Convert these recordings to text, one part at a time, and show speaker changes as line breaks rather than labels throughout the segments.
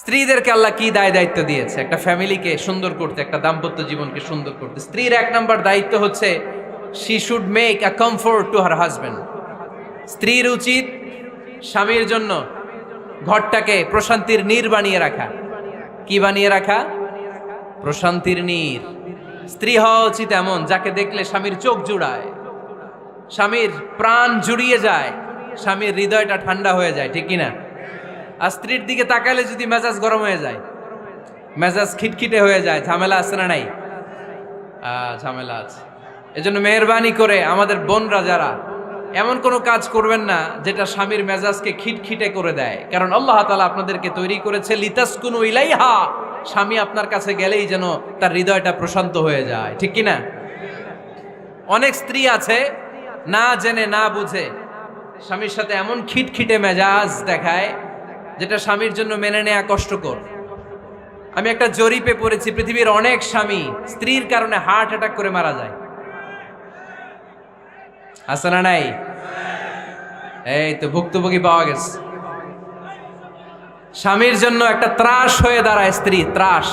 স্ত্রীদেরকে আল্লাহ কি দায়িত্ব দিয়েছে একটা ফ্যামিলিকে সুন্দর করতে, একটা দাম্পত্য জীবনকে সুন্দর করতে। স্ত্রীর এক নাম্বার দায়িত্ব হচ্ছে she should make a comfort to her husband. স্ত্রীর উচিত স্বামীর জন্য ঘরটাকে প্রশান্তির নীর বানিয়ে রাখা। কি বানিয়ে রাখা? প্রশান্তির নীর। স্ত্রী হওয়া উচিত এমন যাকে দেখলে স্বামীর চোখ জুড়ায়, স্বামীর প্রাণ জুড়িয়ে যায়, স্বামীর হৃদয়টা ঠান্ডা হয়ে যায়, ঠিক কিনা? আর স্ত্রীর দিকে তাকালে যদি মেজাজ গরম হয়ে যায়, মেজাজ খিটখিটে হয়ে যায়, ঝামেলা আছে না নাই? ঝামেলা আছে। এজন্য মেহরবানি করে আমাদের বোনরা যারা এমন কোনো কাজ করবেন না যেটা স্বামীর মেজাজকে খিটখিটে করে দেয়, কারণ আল্লাহ তাআলা আপনাদেরকে তৈরি করেছে লিতাসকুনু ইলাইহা। স্বামী আপনার কাছে গেলেই যেন তার হৃদয়টা প্রশান্ত হয়ে যায়, ঠিক কিনা? অনেক স্ত্রী আছে না জেনে না বুঝে স্বামীর সাথে এমন খিটখিটে মেজাজ দেখায় যেটা স্বামীর জন্য মেনে নেওয়া কষ্টকর। আমি একটা জরিপে পড়েছি, পৃথিবীর অনেক স্বামী স্ত্রীর কারণে হার্ট অ্যাটাক করে মারা যায়। আছে না নাই? এই তো ভুক্তভোগী পাওয়া গেছে। স্বামীর জন্য একটা ত্রাস হয়ে দাঁড়ায় স্ত্রী, ত্রাস।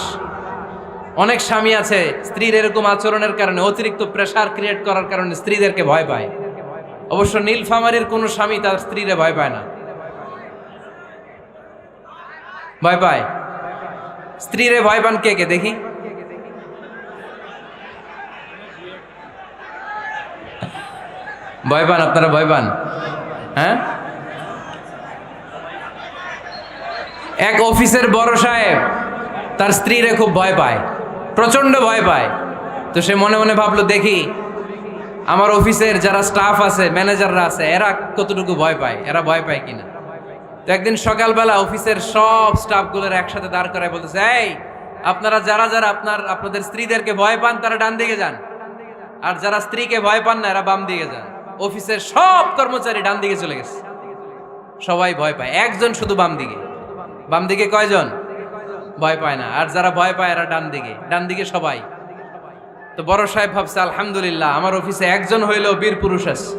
অনেক স্বামী আছে স্ত্রীর এরকম আচরণের কারণে, অতিরিক্ত প্রেসার ক্রিয়েট করার কারণে স্ত্রীদেরকে ভয় পায়। অবশ্য নীলফামারীর কোনো স্বামী তার স্ত্রীরে ভয় পায় না। ভয় পায়? স্ত্রীরে ভয় পান কে কে দেখি? ভয় পান আপনারা? ভয় পান? হ্যাঁ, এক অফিসের বড় সাহেব তার স্ত্রীরে খুব ভয় পায়, প্রচন্ড ভয় পায়। তো সে মনে মনে ভাবলো, দেখি আমার অফিসের যারা স্টাফ আছে, ম্যানেজাররা আছে, এরা কতটুকু ভয় পায়, এরা ভয় পায় কিনা। তো একদিন সকালবেলা অফিসের সব স্টাফগুলোর একসাথে দাঁড় করায় বলতেছে, এই আপনারা যারা যারা আপনাদের স্ত্রীদেরকে ভয় পান তারা ডান দিকে যান, আর যারা স্ত্রীকে ভয় পান না এরা বাম দিকে যান। অফিসের সব কর্মচারী ডান দিকে চলে গেছে, সবাই ভয় পায়, একজন শুধু বাম দিকে। বাম দিকে কয়জন ভয় পায় না, আর যারা ভয় পায় এরা ডান দিকে, ডান দিকে সবাই। তো বড় সাহেব ভাবছে, আলহামদুলিল্লাহ আমার অফিসে একজন হইলেও বীর পুরুষ আছে।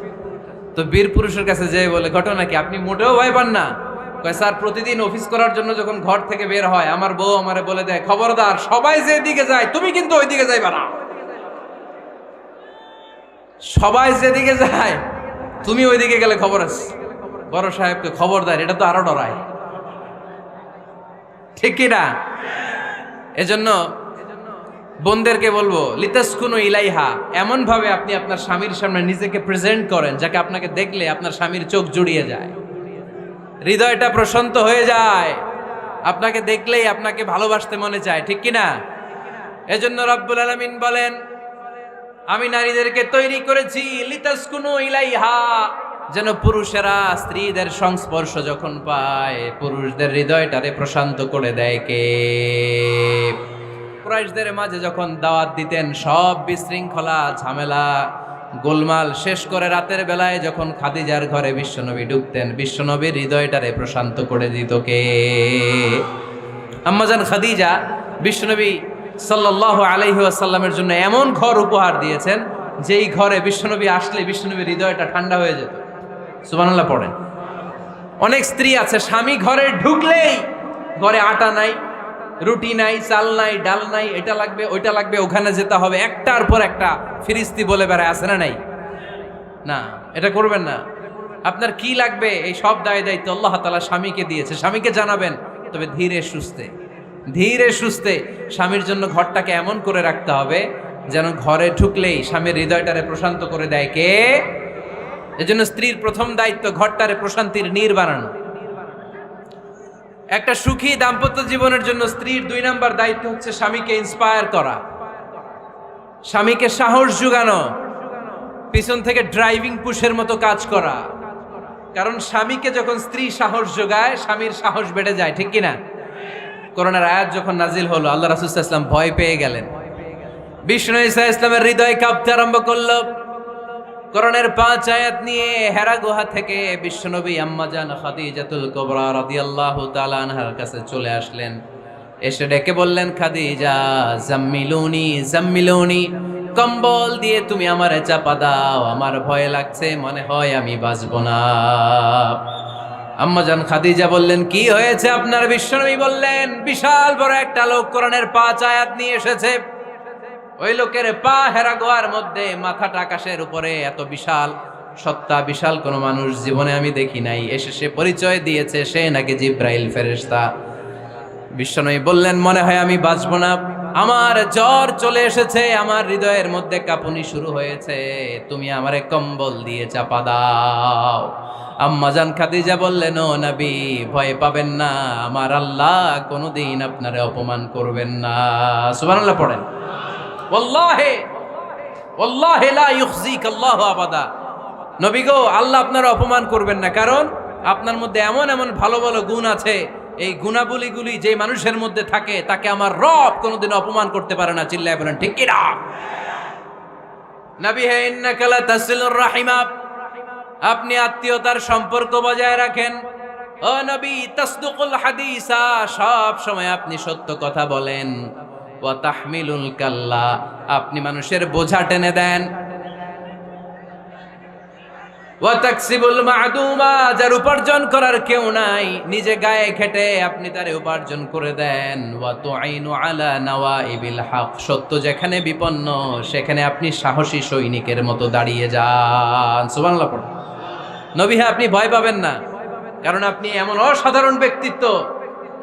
তো বীর পুরুষের কাছে যেয়ে বলে, ঘটনা কি, আপনি মোটেও ভয় পান না? কয়, স্যার প্রতিদিন অফিস করার জন্য যখন ঘর থেকে বের হয় আমার বউ আমারে বলে দেয়, খবরদার সবাই যেদিকে যায় তুমি কিন্তু ওইদিকে যাইবা না, সবাই যেদিকে যায় তুমি ওইদিকে গেলে খবর আছে। বড় সাহেবকে খবরদার, এটা তো আরো ডরায়, ঠিক কিনা? এজন্য বোনদেরকে বলবো, লিতাসকুনু ইলাইহা, এমন ভাবে আপনি আপনার স্বামীর সামনে নিজেকে প্রেজেন্ট করেন যাকে আপনাকে দেখলে আপনার স্বামীর চোখ জুড়িয়ে যায়, হৃদয়টা প্রশান্ত হয়ে যায়, আপনাকে দেখলেই আপনাকে ভালোবাসতে মনে চায়, ঠিক কিনা? এজন্য রব্বুল আলামিন বলেন, আমি নারীদেরকে তৈরি করেছি লিতাসকুনু ইলাইহা, যেন পুরুষেরা স্ত্রীদের সংস্পর্শ যখন পায় পুরুষদের হৃদয়টারে প্রশান্ত করে দেয়। কে? কুরাইশদের মাঝে যখন দাওয়াত দিতেন, সব বিশৃঙ্খলা ঝামেলা গোলমাল শেষ করে রাতের বেলায় যখন খাদিজার ঘরে বিশ্বনবী ঢুকতেন, বিশ্বনবীর হৃদয়টারে প্রশান্ত করে দিত কে? আম্মাজান খাদিজা বিশ্বনবী সাল্লাল্লাহু আলাইহি ওয়াসাল্লামের জন্য এমন ঘর উপহার দিয়েছেন যেই ঘরে বিশ্বনবী আসলে বিশ্বনবীর হৃদয়টা ঠান্ডা হয়ে যেত। সুবহানাল্লাহ পড়েন। অনেক স্ত্রী আছে স্বামী ঘরে ঢুকলেই ঘরে আটা নাই, রুটি নাই, চাল নাই, ডাল নাই, এটা লাগবে ওইটা লাগবে, ওখানে যেতে হবে, একটার পর একটা ফিরিস্তি বলে বেড়ায়, আছে না নাই? না, এটা করবেন না। আপনার কি লাগবে এই সব দায়িত্ব আল্লাহ তাআলা স্বামীকে দিয়েছে, স্বামীকে জানাবেন, তবে ধীরে সুস্থে, ধীরে সুস্থে স্বামীর জন্য ঘরটাকে এমন করে রাখতে হবে যেন ঘরে ঢুকলেই স্বামীর হৃদয়টারে প্রশান্ত করে দেয়। কে? এজন্য স্ত্রীর প্রথম দায়িত্ব ঘরটারে প্রশান্তির নীর বানানো। একটা সুখী দাম্পত্য জীবনের জন্য স্ত্রীর 2 নাম্বার দায়িত্ব হচ্ছে স্বামীকে ইন্সপায়ার করা, স্বামীকে সাহস জোগানো, পিছন থেকে ড্রাইভিং পুশের মতো কাজ করা। কারণ স্বামীকে যখন স্ত্রী সাহস যোগায় স্বামীর সাহস বেড়ে যায়, ঠিক কিনা? করোনার আয়াত যখন নাজিল হলো, আল্লাহ রাসূল সাল্লাল্লাহু আলাইহি ওয়াসাল্লাম ভয় পেয়ে গেলেন, বিষ্ণু নবী সাল্লাল্লাহু আলাইহি ওয়াসাল্লামের হৃদয় কাঁপতে আরম্ভ করলো। কোরআনের 5 আয়াত নিয়ে হেরা গুহা থেকে বিশ্বনবী আম্মাজান খাদিজাতুল কুবরা রাদিয়াল্লাহু তাআলা আনহার কাছে চলে আসলেন। এসে ডেকে বললেন, খাদিজা জাম্মিলুনি জাম্মিলুনি, কম্বল দিয়ে তুমি আমারে চাপা দাও, আমার ভয় লাগছে, মনে হয় আমি বাঁচব না। আম্মাজান খাদিজা বললেন, কি হয়েছে আপনার? বিশ্বনবী বললেন, বিশাল বড় একটা লোক কোরআনের 5 আয়াত নিয়ে এসেছে। ওই লোকের পা হেরা গোয়ার মধ্যে, মাথাটা আকাশের উপরে, এত বিশাল সত্তা, বিশাল কোন মানুষ জীবনে আমি দেখি নাই। এসে সে পরিচয় দিয়েছে সে নাকি জিব্রাইল ফেরেশতা। বিশ্বনবী বললেন, মনে হয় আমি বাঁচব না, আমার জ্বর চলে এসেছে, আমার হৃদয়ের মধ্যে কাঁপুনি শুরু হয়েছে, তুমি আমারে কম্বল দিয়ে চাপা দাও। আম্মাজান খাদিজা বললেন, ও নবী, ভয় পাবেন না, আমার আল্লাহ কোনোদিন আপনারে অপমান করবেন না। সুবহানাল্লাহ পড়েন। ওয়াল্লাহি ওয়াল্লাহি লা ইউখজিক আল্লাহু আবাদা। নবী গো, আল্লাহ আপনার অপমান করবেন না, কারণ আপনার মধ্যে এমন এমন ভালো ভালো গুণ আছে, এই গুণাবলীগুলি যে মানুষের মধ্যে থাকে তাকে আমার রব কোনোদিন অপমান করতে পারে না। চিল্লায় বলেন ঠিক কি না? নবী হে, ইন্নাকা লা তাসিলুর রাহিমা, আপনি আত্মীয়তার সম্পর্ক বজায় রাখেন। ও নবী, তাসদুকুল হাদিসা, সব সময় আপনি সত্য কথা বলেন। ওয়া তাহমিলুল কাল্লা, আপনি মানুষের বোঝা টেনে দেন। ওয়া তাকসিবুল মা'দুমা, যার উপার্জন করার কেউ নাই, নিজে গায়ে খেটে আপনি তারে উপার্জন করে দেন। ওয়া তুঈনু আলা নাওয়াইবিল হক, সত্য যেখানে বিপন্ন সেখানে আপনি সাহসী সৈনিকের মতো দাঁড়িয়ে যান। সুবহানাল্লাহ পড়ুন। নবী হ্যাঁ, আপনি ভয় পাবেন না, কারণ আপনি এমন অসাধারণ ব্যক্তিত্ব,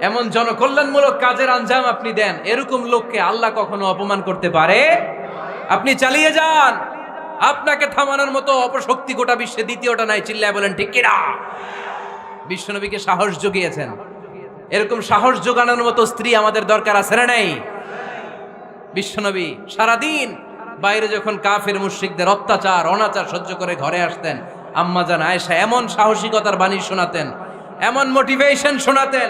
এমন জনকল্যাণমূলক কাজের আঞ্জাম আপনি দেন, এরকম লোককে আল্লাহ কখনো অপমান করতে পারে? আপনি চালিয়ে যান, আপনাকে থামানোর মতো অপশক্তি গোটা বিশ্বে দ্বিতীয়টা নাই। চিল্লায় বলেন ঠিক কি না? বিশ্বনবীকে সাহস জুগিয়েছেন, এরকম সাহস জোগানোর মতো স্ত্রী আমাদের দরকার আছে না নাই? বিশ্বনবী সারাদিন বাইরে যখন কাফের মুশরিকদের অত্যাচার অনাচার সহ্য করে ঘরে আসতেন, আম্মাজান আয়েশা এমন সাহসিকতার বাণী শোনাতেন, এমন মোটিভেশন শোনাতেন,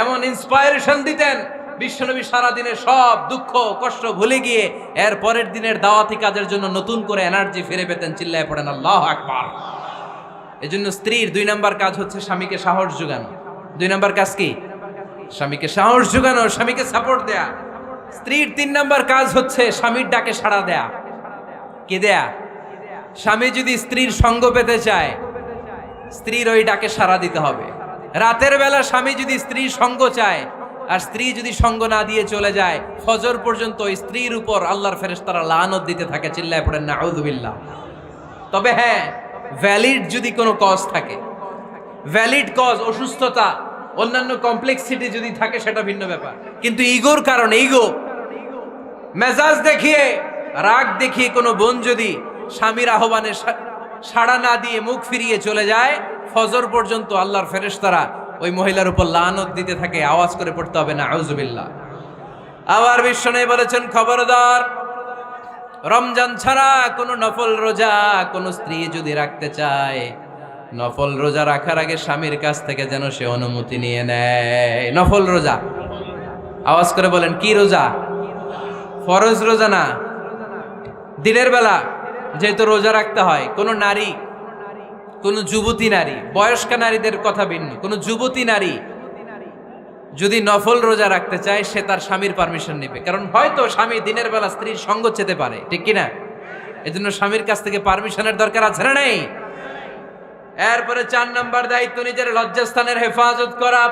এমন ইন্সপায়ারেশন দিতেন, বিশ্বনবী সারাদিনের সব দুঃখ কষ্ট ভুলে গিয়ে এর পরের দিনের দাওয়াতি কাজের জন্য নতুন করে এনার্জি ফিরে পেতেন। চিল্লায় পড়েন আল্লাহু আকবার। এজন্য স্ত্রীর 2 নাম্বার কাজ হচ্ছে স্বামীকে সাহস যোগানো। 2 নাম্বার কাজ কি? স্বামীকে সাহস যোগানো, স্বামীকে সাপোর্ট দেয়া। স্ত্রীর 3 নাম্বার কাজ হচ্ছে স্বামীর ডাকে সাড়া দেয়া। কি দেয়া? স্বামী যদি স্ত্রীর সঙ্গ পেতে চায়, স্ত্রীর ওই ডাকে সাড়া দিতে হবে। রাতের বেলা স্বামী যদি স্ত্রীর সঙ্গ চায়, আর স্ত্রী যদি সঙ্গ না দিয়ে চলে যায়, ফজর পর্যন্ত স্ত্রীর উপর আল্লাহর ফেরেশতারা লানত দিতে থাকে। চিল্লায় পড়েন নাউযুবিল্লাহ। তবে হ্যাঁ, ভ্যালিড যদি কোনো কজ থাকে, ভ্যালিড কজ, অসুস্থতা, অন্যান্য কমপ্লেক্সিটি যদি থাকে, সেটা ভিন্ন ব্যাপার। কিন্তু ইগোর কারণে, ইগো, মেজাজ দেখিয়ে, রাগ দেখিয়ে কোনো বোন যদি স্বামীর আহ্বানে সাড়া না দিয়ে মুখ ফিরিয়ে চলে যায়, ফজর পর্যন্ত আল্লাহর ফেরেশতারা ওই মহিলার উপর লানত দিতে থাকে। আওয়াজ করে পড়তে হবে নাউযুবিল্লাহ। আবার বিশ্বনবী বলেছেন, খবরদার, রমজান ছাড়া কোনো নফল রোজা কোনো স্ত্রী যদি রাখতে চায়, নফল রোজা রাখার আগে স্বামীর কাছ থেকে যেন সে অনুমতি নিয়ে নেয়। নফল রোজা, আওয়াজ করে বলেন কি রোজা? ফরজ রোজা না। দিনের বেলা যেহেতু রোজা রাখতে হয়, কোনো নারী, কোনো যুবতী নারী, বয়স্কা নারীদের কথা ভিন্ন, কোনো যুবতী নারী যদি নফল রোজা রাখতে চায়, সে তার স্বামীর পারমিশন নেবে। কারণ হয়তো স্বামী দিনের বেলা স্ত্রীর সঙ্গ চেতে পারে, ঠিক কিনা? এজন্য স্বামীর কাছ থেকে পারমিশনের দরকার আছে না নাই? এরপরে 4 নাম্বার দায়িত্ব, নিজের লজ্জাস্থানের হেফাজত করা।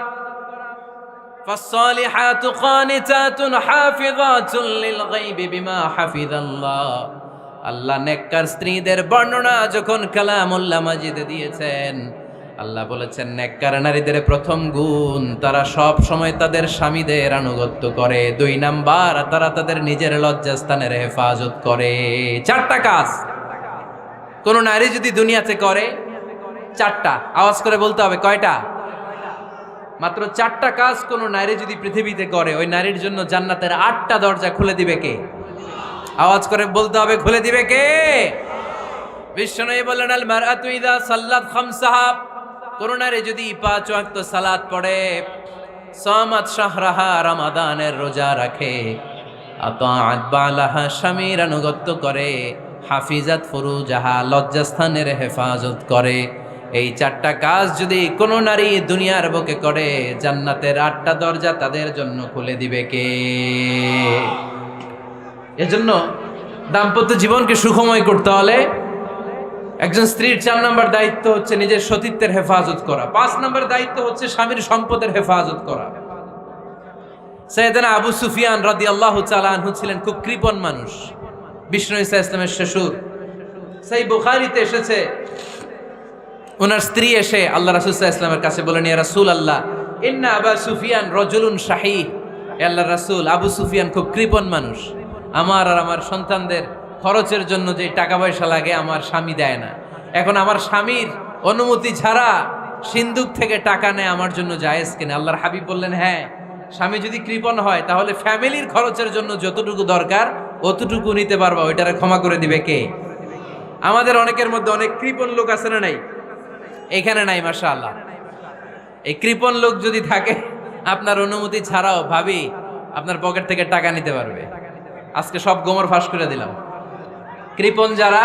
ফাসসালিহাতু কানিতাতুন হাফিযাতুন লিল গায়বি বিমা হাফিজাল্লাহ। আল্লাহ নেককার স্ত্রীদের বর্ণনা যখন কালামুল্লাহ মাজিদে দিয়েছেন, আল্লাহ বলেছেন নেককার নারীদের প্রথম গুণ, তারা সব সময় তাদের স্বামীদের আনুগত্য করে। 2 নাম্বার, তারা তাদের নিজের লজ্জাস্থানের হেফাজত করে। 4টা কাজ কোন নারী যদি দুনিয়াতে করে, 4টা, আওয়াজ করে বলতে হবে কয়টা? মাত্র 4টা কাজ কোন নারী যদি পৃথিবীতে করে, ওই নারীর জন্য জান্নাতের 8টা দরজা খুলে দিবে কে? আওয়াজ করে বলতে হবে, খুলে দিবে কে? বিশ্বনবী বলেন, আল মারআতু ইযা সাল্লাত খামসাহা, কোন নারী যদি 5 ওয়াক্ত সালাত পড়ে, সামাত শাহরাহা, রমাদানের রোজা রাখে, আতাআত বালাহা, স্বামীর আনুগত্য করে, হাফিজাত ফুরুজাহা, লজ্জাস্থানের হেফাজত করে, এই 4টা কাজ যদি কোন নারী দুনিয়ার বুকে করে, জান্নাতের 8টা দরজা তাদের জন্য খুলে দিবে কে? এজন্য দাম্পত্য জীবনকে সুখময় করতে হলে একজন স্ত্রীর 4 নম্বর দায়িত্ব হচ্ছে নিজের সতীত্বের হেফাজত করা। 5 নম্বর দায়িত্ব হচ্ছে স্বামীর সম্পদের হেফাজত করা। সাইয়েদনা আবু সুফিয়ান রাদিয়াল্লাহু তাআলা আনহু ছিলেন খুব কৃপণ মানুষ, বিষ্ণু ঈসা ইসলামের শ্বশুর। সেই বুখারীতে এসেছে, ওনার স্ত্রী এসে আল্লাহ রাসূল সাল্লাল্লাহু আলাইহি ওয়াসাল্লামের কাছে বলেন, ইয়া রাসূলুল্লাহ ইন্না আবা সুফিয়ান রাজুলুন শাহী। আল্লাহর রাসূল, আবু সুফিয়ান খুব কৃপণ মানুষ, আমার আর আমার সন্তানদের খরচের জন্য যে টাকা পয়সা লাগে আমার স্বামী দেয় না। এখন আমার স্বামীর অনুমতি ছাড়া সিন্দুক থেকে টাকা নেয় আমার জন্য জায়েজ কিনা? আল্লাহর হাবিব বললেন, হ্যাঁ, স্বামী যদি কৃপণ হয় তাহলে ফ্যামিলির খরচের জন্য যতটুকু দরকার অতটুকু নিতে পারবা, ওইটারে ক্ষমা করে দিবে কে? আমাদের অনেকের মধ্যে অনেক কৃপণ লোক আছে না নাই? এখানে নাই মাশাআল্লাহ। এই কৃপণ লোক যদি থাকে, আপনার অনুমতি ছাড়াও ভাবি আপনার পকেট থেকে টাকা নিতে পারবে। আজকে সব গোমর ফাঁস করে দিলাম। কৃপণ যারা,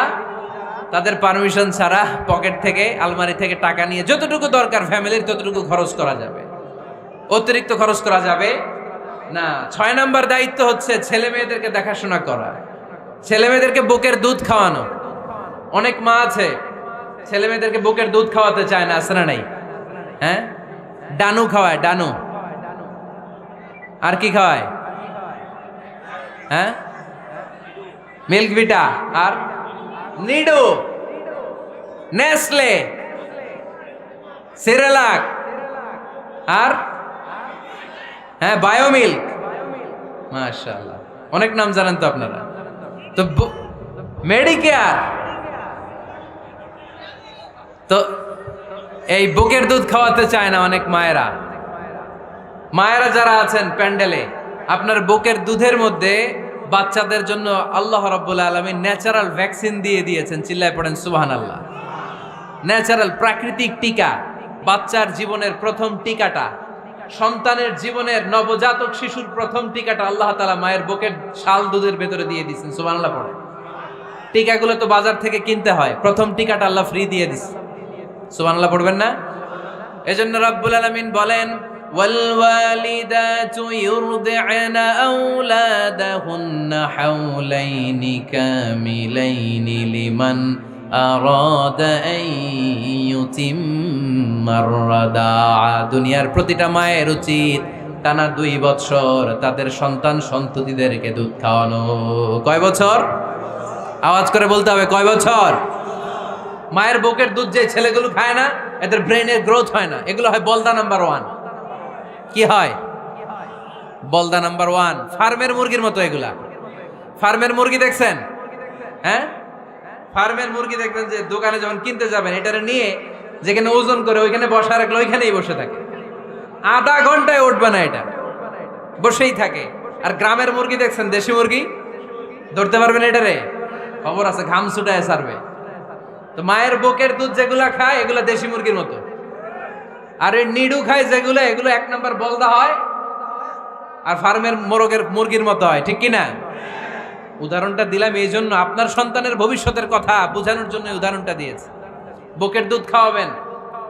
তাদের পারমিশন ছাড়া পকেট থেকে, আলমারি থেকে টাকা নিয়ে যতটুকু দরকার ফ্যামিলির ততটুকু খরচ করা যাবে, অতিরিক্ত খরচ করা যাবে না। 6 নম্বর দায়িত্ব হচ্ছে ছেলে মেয়েদেরকে দেখাশোনা করা, ছেলে মেয়েদেরকে বুকের দুধ খাওয়ানো। অনেক মা আছে ছেলে মেয়েদেরকে বুকের দুধ খাওয়াতে চায় না, আছে না নাই? হ্যাঁ, ডানু খাওয়ায়, ডানু। আর কি খাওয়ায়? হ্যাঁ, মিল্ক ভিটা, আর নিডো, নেসলে, সেরেলাক, আর হ্যাঁ বায়োমিল্ক। মাশাআল্লাহ, অনেক নাম জানেন তো আপনারা। তো মেডিকেয়ার, তো এই বুকের দুধ খাওয়াতে চায় না অনেক মায়েরা। মায়েরা যারা আছেন প্যান্ডেলে, আপনার বুকের দুধের মধ্যে বাচ্চাদের জন্য আল্লাহ রাব্বুল আলামিন ন্যাচারাল ভ্যাকসিন দিয়ে দিয়েছেন। চিল্লায় পড়েন সুবহানাল্লাহ। ন্যাচারাল, প্রাকৃতিক টিকা, বাচ্চার জীবনের প্রথম টিকাটা, সন্তানের জীবনের নবজাতক শিশুর প্রথম টিকাটা আল্লাহ তাআলা মায়ের বুকের শাল দুধের ভেতরে দিয়ে দিয়েছেন। সুবহানাল্লাহ পড়ে। টিকাগুলো তো বাজার থেকে কিনতে হয়, প্রথম টিকাটা আল্লাহ ফ্রি দিয়ে দিয়েছে। সুবহানাল্লাহ পড়বেন না? এজন্য রাব্বুল আলামিন বলেন, والوالدات يرضعن أولادهن حولين كاملين لمن أراد أن يتم الرضاعة। দুনিয়ার প্রতিটা মায়ের উচিত টানা 2 বছর তাদের সন্তান সন্ততিদেরকে দুধ খাওয়ানো। কয় বছর? আওয়াজ করে বলতে হবে, কয় বছর? মায়ের বুকের দুধ যে ছেলেগুলো খায় না, এদের ব্রেনের গ্রোথ হয় না। এগুলো হয় বলদা নাম্বার 1। কি হয়? বলদা নাম্বার 1। ফার্মের মুরগির মতো এগুলা। ফার্মের মুরগি দেখছেন? হ্যাঁ, ফার্মের মুরগি দেখবেন যে দোকানে যখন কিনতে যাবেন, এটারে নিয়ে যেখানে ওজন করে ওইখানে বসা রাখলে ওইখানেই বসে থাকে, আধা ঘন্টায় উঠবে না, এটা বসেই থাকে। আর গ্রামের মুরগি দেখছেন, দেশি মুরগি, ধরতে পারবেন এটারে? খবর আছে, ঘাম ছুটায় ছাড়বে। তো মায়ের বুকের দুধ যেগুলা খায় এগুলা দেশি মুরগির মতো, আর এই নিডু খায় যেগুলো, এগুলো 1 নম্বর বলদা হয়, আর ফার্মের মুরগির মতো হয়। ঠিক কিনা? উদাহরণটা দিলাম এই জন্য, আপনার সন্তানের ভবিষ্যতের কথা বোঝানোর জন্য উদাহরণটা দিয়েছে। বুকের দুধ খাওয়াবেন,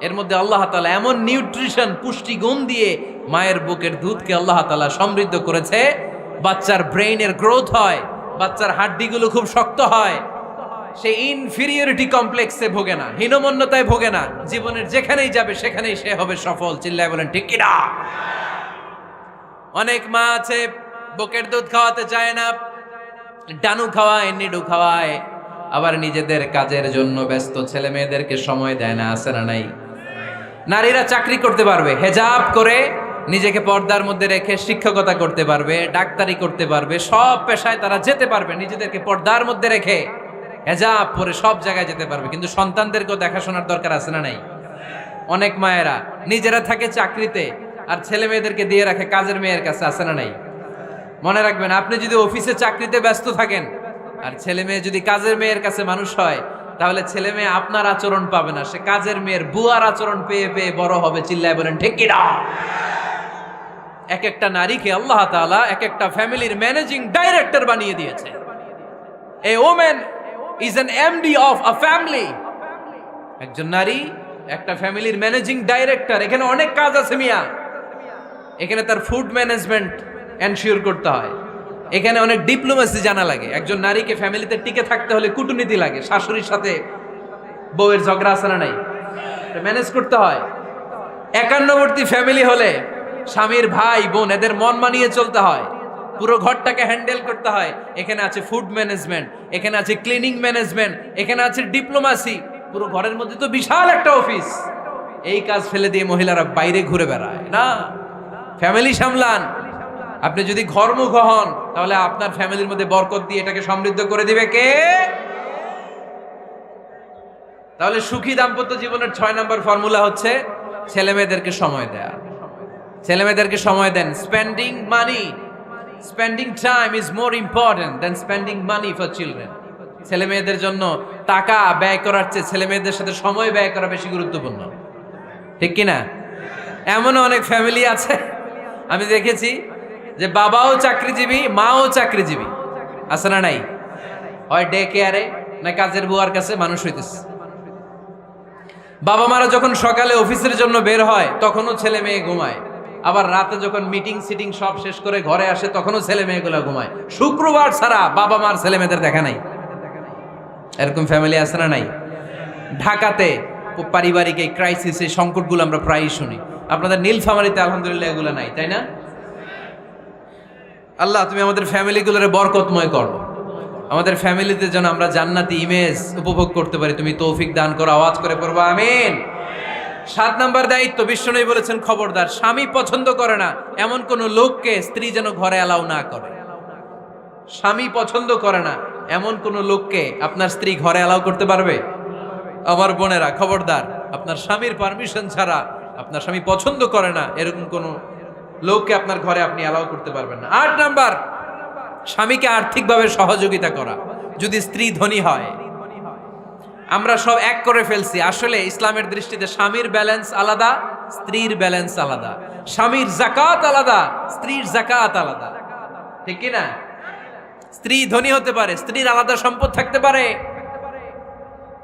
এর মধ্যে আল্লাহ তাআলা এমন নিউট্রিশন, পুষ্টিগুণ দিয়ে মায়ের বুকের দুধকে আল্লাহ তাআলা সমৃদ্ধ করেছে, বাচ্চার ব্রেইনের গ্রোথ হয়, বাচ্চার হাড্ডিগুলো খুব শক্ত হয়, সে ইনফিরিয়রিটি কমপ্লেক্সে ভোগে না, হীনমন্যতায় ভোগে না, জীবনের যেখানেই যাবে সেখানেই সে হবে সফল। চিল্লায় বলেন ঠিক কিনা? অনেক মা আছে বুকের দুধ খাওয়াতে চায় না, ডানু খাওয়ায়, নিডু খাওয়ায়, আবার নিজেদের কাজের জন্য ব্যস্ত, ছেলে মেয়েদেরকে সময় দেয় না, আছে না নাই? নারীরা চাকরি করতে পারবে, হেজাব করে নিজেকে পর্দার মধ্যে রেখে শিক্ষকতা করতে পারবে, ডাক্তারি করতে পারবে, সব পেশায় তারা যেতে পারবে, নিজেদেরকে পর্দার মধ্যে রেখে হেজাব পরে সব জায়গায় যেতে পারবে। কিন্তু সন্তানদেরকেও দেখাশোনার দরকার আছে না নাই? অনেক মায়েরা নিজেরা থাকে চাকরিতে আর ছেলে মেয়েদেরকে দিয়ে রাখে কাজের মেয়ের কাছে, আছে না নাই? মনে রাখবেন, আপনি যদি অফিসে চাকরিতে ব্যস্ত থাকেন আর ছেলে মেয়ে যদি কাজের মেয়ের কাছে মানুষ হয়, তাহলে ছেলে মেয়ে আপনার আচরণ পাবে না, সে কাজের মেয়ের বুয়ার আচরণ পেয়ে পেয়ে বড় হবে। চিল্লায় বলেন ঠিক কিনা? এক একটা নারীকে আল্লাহ তাআলা এক একটা ফ্যামিলির ম্যানেজিং ডাইরেক্টর বানিয়ে দিয়েছে। A woman is an MD of a family। একজন নারী একটা ফ্যামিলির ম্যানেজিং ডাইরেক্টর। এখানে অনেক কাজ আছে মিয়া। এখানে তার ফুড ম্যানেজমেন্ট এনশিওর করতে হয়, এখানে অনেক ডিপ্লোমেসি জানা লাগে। একজন নারীকে ফ্যামিলিতে টিকে থাকতে হলে কূটনীতি লাগে, শাশুড়ির সাথে বউয়ের ঝগড়া আছে না নাই? ম্যানেজ করতে হয়। একান্নবর্তী ফ্যামিলি হলে স্বামীর ভাই বোন এদের মন মানিয়ে চলতে হয়, পুরো ঘরটাকে হ্যান্ডেল করতে হয়। এখানে আছে ফুড ম্যানেজমেন্ট, এখানে আছে ক্লিনিং ম্যানেজমেন্ট, এখানে আছে ডিপ্লোমাসি। পুরো ঘরের মধ্যে তো বিশাল একটা অফিস। এই কাজ ফেলে দিয়ে মহিলারা বাইরে ঘুরে বেড়ায় না। ফ্যামিলি সামলান। আপনি যদি ঘরমুখ হন তাহলে আপনার ফ্যামিলির মধ্যে বরকত দিয়ে এটাকে সমৃদ্ধ করে দিবে কে? তাহলে সুখী দাম্পত্য জীবনের 6 নম্বর ফর্মুলা হচ্ছে ছেলে মেয়েদেরকে সময় দেয়া। ছেলে মেয়েদেরকে সময় দেন। Spending money, spending time is more important than spending money for children. ছেলে মেয়েদের জন্য টাকা ব্যয় করার চেয়ে ছেলে মেয়েদের সাথে সময় ব্যয় করা বেশি গুরুত্বপূর্ণ, ঠিক কিনা? এমনও অনেক ফ্যামিলি আছে আমি দেখেছি যে বাবাও চাকরিজীবী, মাও চাকরিজীবী, আছে না নাই? হয় ডে কেয়ারে না কাজের বুয়ার কাছে মানুষ হইতেছে। বাবা মারা যখন সকালে অফিসের জন্য বের হয় তখনও ছেলে মেয়ে ঘুমায়, আবার রাতে যখন মিটিং সিটিং সব শেষ করে ঘরে আসে তখনও ছেলে মেয়েগুলো ঘুমায়। শুক্রবার ছাড়া বাবা মার ছেলে মেয়েদের দেখা নাই। এরকম ফ্যামিলি আছে না নাই? ঢাকাতে পারিবারিক এই ক্রাইসিস, এই সংকটগুলো আমরা প্রায়ই শুনি। আপনাদের নীলফামারীতে আলহামদুলিল্লাহ এগুলো নাই, তাই না? আল্লাহ তুমি আমাদের ফ্যামিলিগুলোরে বরকতময় করো, আমাদের ফ্যামিলিতে যেন আমরা জান্নাতি ইমেজ উপভোগ করতে পারি, তুমি তৌফিক দান করো। আওয়াজ করে পড়বো আমিন। 7 নম্বর দায়িত্ব, বিশ্বনবী বলেছেন খবরদার, স্বামী পছন্দ করে না এমন কোন লোককে স্ত্রী যেন ঘরে অ্যালাউ না করে। স্বামী পছন্দ করে না এমন কোন লোককে আপনার স্ত্রী ঘরে অ্যালাউ করতে পারবে? আমার বোনেরা খবরদার, আপনার স্বামীর পারমিশন ছাড়া, আপনার স্বামী পছন্দ করে না এরকম কোন লোককে আপনার ঘরে আপনি অ্যালাউ করতে পারবেন না। 8 নাম্বার, স্বামীকে আর্থিকভাবে সহযোগিতা করা। যদি স্ত্রী ধনী হয়, আমরা সব এক করে ফেলছি। আসলে ইসলামের দৃষ্টিতে স্বামীর ব্যালেন্স আলাদা, স্ত্রীর ব্যালেন্স আলাদা। স্বামীর যাকাত আলাদা, স্ত্রীর যাকাত আলাদা, ঠিক কি না? স্ত্রী ধনী হতে পারে, স্ত্রীর আলাদা সম্পদ থাকতে পারে।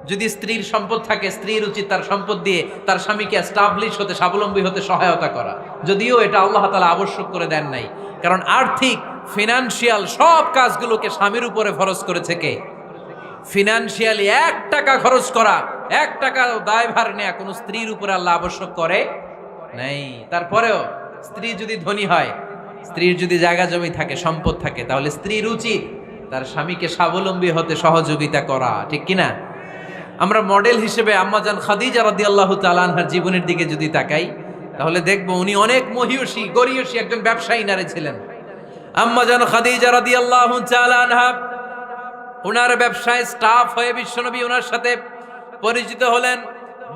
যদি স্ত্রীর সম্পদ থাকে, স্ত্রীর উচিত তার সম্পদ দিয়ে তার স্বামীকে এস্টাবলিশ হতে, স্বাবলম্বী হতে সহায়তা করা। যদিও এটা আল্লাহ তাআলা আবশ্যক করে দেন নাই, কারণ আর্থিক ফিনান্সিয়াল সব কাজগুলোকে স্বামীর উপরে ফরজ করেছে কে? ফিনান্সিয়ালি 1 টাকা খরচ করা, 1 টাকা দায়ভার নেয়া কোন স্ত্রীর উপরে আল্লাহ আবশ্যক করে নাই। তারপরেও স্ত্রী যদি ধনী হয়, স্ত্রীর যদি জায়গা জমি থাকে, সম্পদ থাকে, তাহলে স্ত্রীর উচিত তার স্বামীকে স্বাবলম্বী হতে সহযোগিতা করা, ঠিক কিনা? আমরা মডেল হিসেবে আম্মাজান খাদিজা রাদিয়াল্লাহু তাআলা আনহার জীবনের দিকে যদি তাকাই, তাহলে দেখব উনি অনেক মহিয়সী গরিয়সী একজন ব্যবসায়ী নারী ছিলেন। আম্মাজান খাদিজা রাদিয়াল্লাহু তাআলা আনহা ওনার ব্যবসায় স্টাফ হয়ে বিশ্বনবী ওনার সাথে পরিচিত হলেন।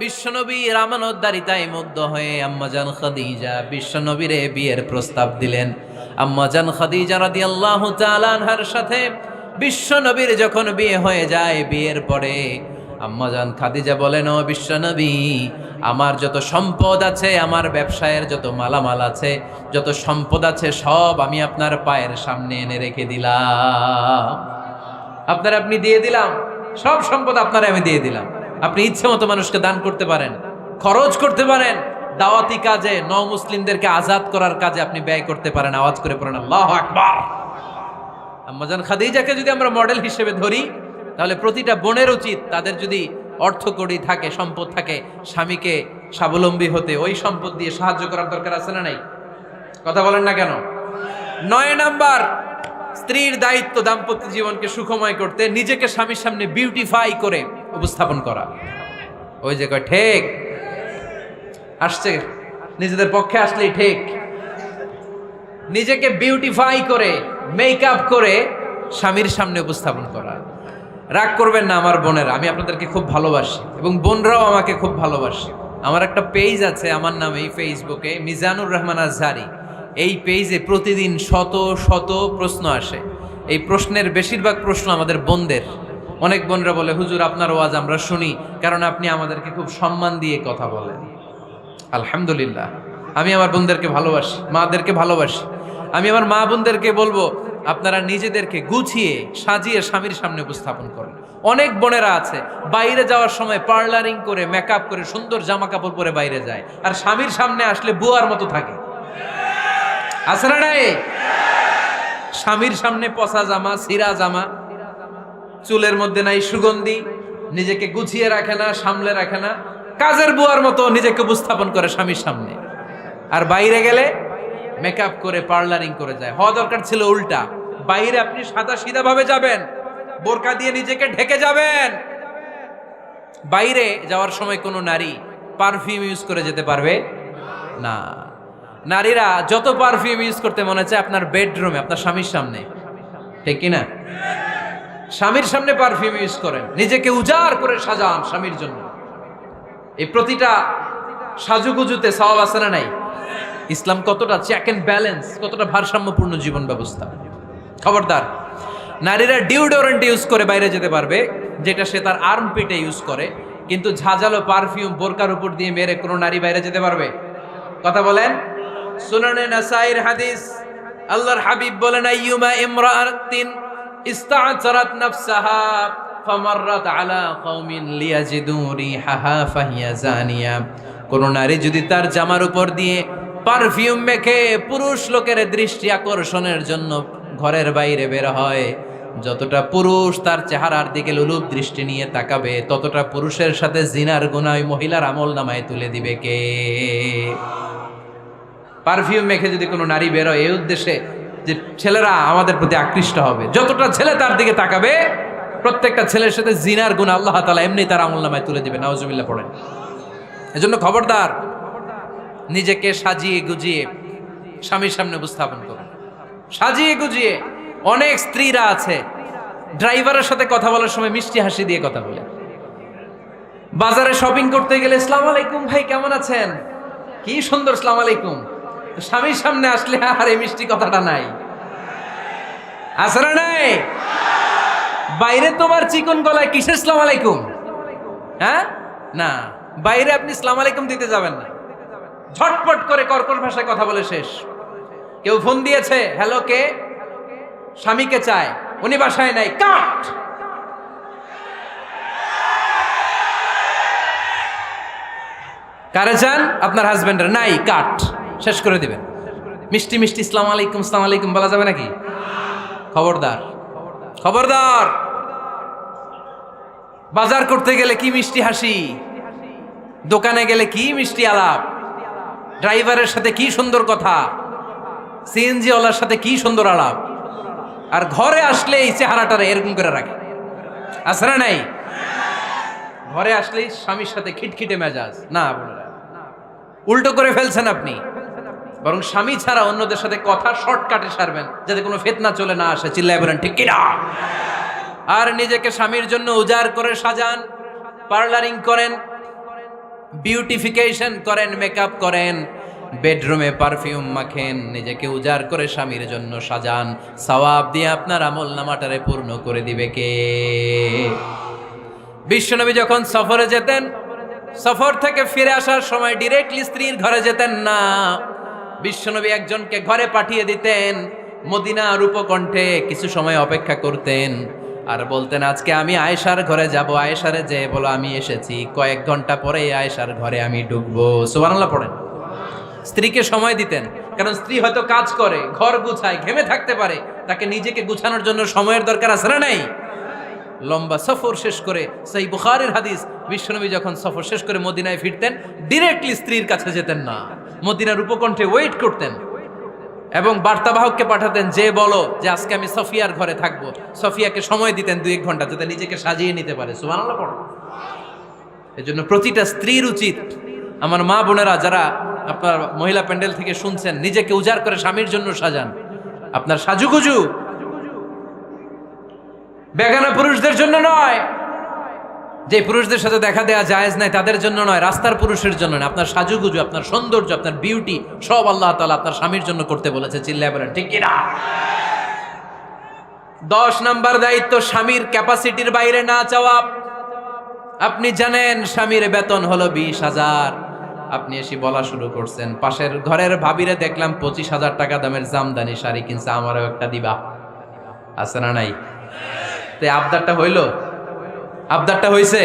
বিশ্বনবী রামানোদ্দারিতায় মুগ্ধ হয়ে আম্মাজান খাদিজা বিশ্বনবীরে বিয়ের প্রস্তাব দিলেন। আম্মাজান খাদিজা রাদিয়াল্লাহু তাআলা আনহার সাথে বিশ্বনবীর যখন বিয়ে হয়ে যায়, বিয়ের পরে আম্মাজান খাদিজা বলেন, ও বিশ্বনবী, আমার যত সম্পদ আছে, আমার ব্যবসায়ের যত মালামাল আছে, যত সম্পদ আছে, সব আমি আপনার পায়ের সামনে এনে রেখে দিলাম। আপনি দিয়ে দিলাম, সব সম্পদ আপনারে আমি দিয়ে দিলাম। আপনি ইচ্ছে মতো মানুষকে দান করতে পারেন, খরচ করতে পারেন, দাওয়াতি কাজে, মুসলিমদেরকে আজাদ করার কাজে আপনি ব্যয় করতে পারেন। আওয়াজ করে পড়েন আল্লাহু আকবার। আম্মাজান খাদিজাকে যদি আমরা মডেল হিসেবে ধরি, তাহলে প্রতিটা বোনের উচিত তাদের যদি অর্থকড়ি থাকে, সম্পদ থাকে, স্বামীকে স্বাবলম্বী হতে ওই সম্পদ দিয়ে সাহায্য করার দরকার আছে না নাই? কথা বলেন না কেন? 9 নাম্বার, স্ত্রীর দায়িত্ব দাম্পত্য জীবনকে সুখময় করতে নিজেকে স্বামীর সামনে বিউটিফাই করে উপস্থাপন করা। ওই যে কয় ঠিক আসছে, নিজেদের পক্ষে আসলেই ঠিক। নিজেকে বিউটিফাই করে, মেকআপ করে স্বামীর সামনে উপস্থাপন করা। রাগ করবেন না আমার বোনেরা, আমি আপনাদেরকে খুব ভালোবাসি এবং বোনরাও আমাকে খুব ভালোবাসে। আমার একটা পেজ আছে আমার নামে ফেসবুকে, মিজানুর রহমান আজহারি। এই পেজে প্রতিদিন শত শত প্রশ্ন আসে। এই প্রশ্নের বেশিরভাগ প্রশ্ন আমাদের বোনদের। অনেক বোনরা বলে, হুজুর আপনার ওয়াজ আমরা শুনি কারণ আপনি আমাদেরকে খুব সম্মান দিয়ে কথা বলেন। আলহামদুলিল্লাহ, আমি আমার বোনদেরকে ভালোবাসি, মাদেরকে ভালোবাসি। আমি আমার মা বোনদেরকে বলবো, আপনারা নিজেদেরকে গুছিয়ে সাজিয়ে স্বামীর সামনে উপস্থাপন করেন। অনেক বোনেরা আছে বাইরে যাওয়ার সময় পার্লারিং করে, মেকআপ করে, সুন্দর জামা কাপড় পরে বাইরে যায়, আর স্বামীর সামনে আসলে বুয়ার মতো থাকে। আছে না নাই? স্বামীর সামনে পচা জামা, ছিঁড়া জামা, চুলের মধ্যে নাই সুগন্ধি, নিজেকে গুছিয়ে রাখে না, সামলে রাখে না, কাজের বুয়ার মতো নিজেকে উপস্থাপন করে স্বামীর সামনে। আর বাইরে গেলে মেকআপ করে পার্লারিং করে যায়। হওয়া দরকার ছিল উল্টা, বাইরে আপনি সাদা সিধা ভাবে যাবেন, বোরকা দিয়ে নিজেকে ঢেকে যাবেন। বাইরে যাওয়ার সময় কোনো নারী পারফিউম ইউজ করে যেতে পারবে না। নারীরা যত পারফিউম ইউজ করতে মনে চায় আপনার বেডরুমে, আপনার স্বামীর সামনে, ঠিক কিনা? স্বামীর সামনে পারফিউম ইউজ করেন, নিজেকে উজাড় করে সাজান স্বামীর জন্য। এই প্রতিটা সাজুগুজুতে সওয়াব আছে না নাই? ইসলাম কতটা চেক এন্ড ব্যালেন্স, কতটা ভারসাম্যপূর্ণ জীবন ব্যবস্থা। খবরদার, নারীরা ডিওডোরেন্ট ইউজ করে বাইরে যেতে পারবে, যেটা সে তার আর্মপিটে ইউজ করে, কিন্তু ঝাঁঝালো পারফিউম বোরকার উপর দিয়ে মেরে কোনো নারী বাইরে যেতে পারবে? কথা বলেন। সুনানে নাসাইর হাদিস, আল্লাহর হাবিব বলেন, আইয়ুমা ইমরাআতিন ইস্তা'জারাত নাফসাহা ফামাররাত আলা কওমিন লিয়াজিদু রিহাহা ফাহিয়া জানিয়া। কোন নারী যদি তার জামার উপর দিয়ে পারফিউম মেখে পুরুষ লোকের দৃষ্টি আকর্ষণের জন্য ঘরের বাইরে বের হয়, যতটা পুরুষ তার চেহারার দিকে লোলুপ দৃষ্টি নিয়ে তাকাবে, ততটা পুরুষের সাথে জিনার গুনাহ ওই মহিলার আমল নামায় তুলে দিবে কে? পারফিউম মেখে যদি কোনো নারী বেরোয় এই উদ্দেশ্যে যে ছেলেরা আমাদের প্রতি আকৃষ্ট হবে, যতটা ছেলে তার দিকে তাকাবে, প্রত্যেকটা ছেলের সাথে জিনার গুনাহ আল্লাহ তাআলা এমনি তার আমল নামায় তুলে দিবে। নাউজুবিল্লাহ পড়েন। এজন্য খবরদার, নিজেকে সাজিয়ে গুজিয়ে স্বামীর সামনে উপস্থাপন করুন, সাজিয়ে গুজিয়ে। অনেক স্ত্রীরা আছে ড্রাইভারের সাথে কথা বলার সময় মিষ্টি হাসি দিয়ে কথা বলে। বাজারে শপিং করতে গেলে আসসালামু আলাইকুম ভাই, কেমন আছেন? কি সুন্দর আসসালামু আলাইকুম। স্বামীর সামনে আসলে আর এই মিষ্টি কথাটা নাই, আছে না নাই? বাইরে তোমার চিকন গলায় কিসের আসসালামু আলাইকুম? হ্যাঁ না, বাইরে আপনি আসসালামু আলাইকুম দিতে যাবেন না, ঝটপট করে কর্কশ ভাষায় কথা বলে শেষ। কেউ ফোন দিয়েছে, হ্যালো কে? স্বামীকে চায়, উনি বাসায় নাই, কাট। কারে চান? আপনার হাজবেন্ডের, নাই, কাট, শেষ করে দিবেন। মিষ্টি মিষ্টি আসসালামু আলাইকুম আসসালামু আলাইকুম বলা যাবে নাকি? খবরদার, খবরদার। বাজার করতে গেলে কি মিষ্টি হাসি, দোকানে গেলে কি মিষ্টি আলাপ, ড্রাইভারের সাথে কি সুন্দর কথা, সিএনজি ওয়ালার সাথে কি সুন্দর আলাপ, আর ঘরে আসলে এই চেহারাটারে এরকম করে রাখে, আছে না নাই? ঘরে আসলেই স্বামীর সাথে খিটখিটে মেজাজ। না বোনেরা, উল্টো করে ফেলছেন আপনি। বরং স্বামী ছাড়া অন্যদের সাথে কথা শর্টকাটে সারবেন, যাতে কোনো ফিতনা চলে না আসে। চিল্লায় বলেন ঠিক কিনা? আর নিজেকে স্বামীর জন্য উজাড় করে সাজান, পার্লারিং করেন, বিউটিফিকেশন করেন, মেকআপ করেন, বেডরুমে পারফিউম মাখেন, নিজেকে উজাড় করে স্বামীর জন্য সাজান। সওয়াব দিয়ে আপনার আমল নামাটারে পূর্ণ করে দিবে কে? বিশ্বনবী যখন সফরে যেতেন, সফর থেকে ফিরে আসার সময় ডিরেক্টলি স্ত্রীর ঘরে যেতেন না। বিশ্বনবী একজনকে ঘরে পাঠিয়ে দিতেন, মদিনার উপকণ্ঠে কিছু সময় অপেক্ষা করতেন, আর বলতেন আজকে আমি আয়েশার ঘরে যাব। আয়েশারে যে বলো আমি এসেছি, কয়েক ঘন্টা পরে আয়েশার ঘরে আমি ঢুকবো। সুবহানাল্লাহ পড়েন। স্ত্রীকে সময় দিতেন, কারণ স্ত্রী হয়তো কাজ করে, ঘর গুছায়, ঘেমে থাকতে পারে, তাকে নিজেকে গুছানোর জন্য সময়ের দরকার আছে না নাই? লম্বা সফর শেষ করে, সেই বুখারীর হাদিস, বিশ্বনবী যখন সফর শেষ করে মদিনায় ফিরতেন, ডিরেক্টলি স্ত্রীর কাছে যেতেন না, মদিনার উপকণ্ঠে ওয়েট করতেন এবং বার্তাবাহককে পাঠাতেন, যে বলো যে আজকে আমি সফিয়ার ঘরে থাকবো। সফিয়াকে সময় দিতেন 2-1 ঘন্টা, যাতে নিজেকে সাজিয়ে নিতে পারে। সুবহানাল্লাহ পড়ো। এজন্য প্রতিটা স্ত্রীর উচিত, আমার মা বোনেরা যারা আপনার মহিলা প্যান্ডেল থেকে শুনছেন, নিজেকে উজাড় করে স্বামীর জন্য সাজান। আপনার সাজুগুজু বেগানা পুরুষদের জন্য নয়, যে পুরুষদের সাথে দেখা দেয়া জায়েজ নাই তাদের জন্য নয়, রাস্তার পুরুষের জন্য নয়। আপনার সাজুগুজু, আপনার সৌন্দর্য, আপনার বিউটি সব আল্লাহ তাআলা আপনার স্বামীর জন্য করতে বলেছে। চিল্লায় বলেন ঠিক কিনা? 10 নাম্বার দায়িত্ব, স্বামীর ক্যাপাসিটির বাইরে না চাওয়া। আপনি জানেন স্বামীর বেতন হলো 20,000, আপনি এসে বলা শুরু করছেন, পাশের ঘরের ভাবিরে দেখলাম 25,000 টাকা দামের জামদানি শাড়ি কিনছে, আমারও একটা দিবা। আছে না নাই? তো আবদারটা হইল, আবদারটা হইছে।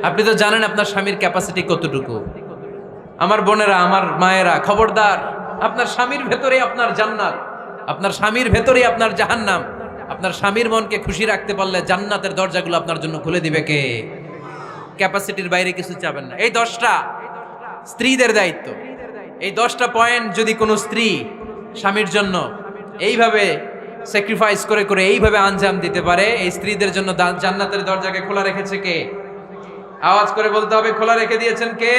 আপনি তো জানেন আপনার স্বামীর ক্যাপাসিটি কতটুকু। আমার বোনেরা, আমার মায়েরা, খবরদার, আপনার স্বামীর ভেতরে আপনার জান্নাত, আপনার স্বামীর ভেতরে আপনার জাহান্নাম। আপনার স্বামীর মনকে খুশি রাখতে পারলে জান্নাতের দরজাগুলো আপনার জন্য খুলে দিবে কে? ক্যাপাসিটির বাইরে কিছু চাবেন না। এই 10টা স্ত্রীদের দায়িত্ব। এই 10টা পয়েন্ট যদি কোনো স্ত্রী স্বামীর জন্য এইভাবে স্যাক্রিফাইস করে করে এইভাবে আঞ্জাম দিতে পারে, এই স্ত্রীদের জন্য জান্নাতের দরজাকে খোলা রেখেছে কে? আওয়াজ করে বলতে হবে, খোলা রেখে দিয়েছেন কে?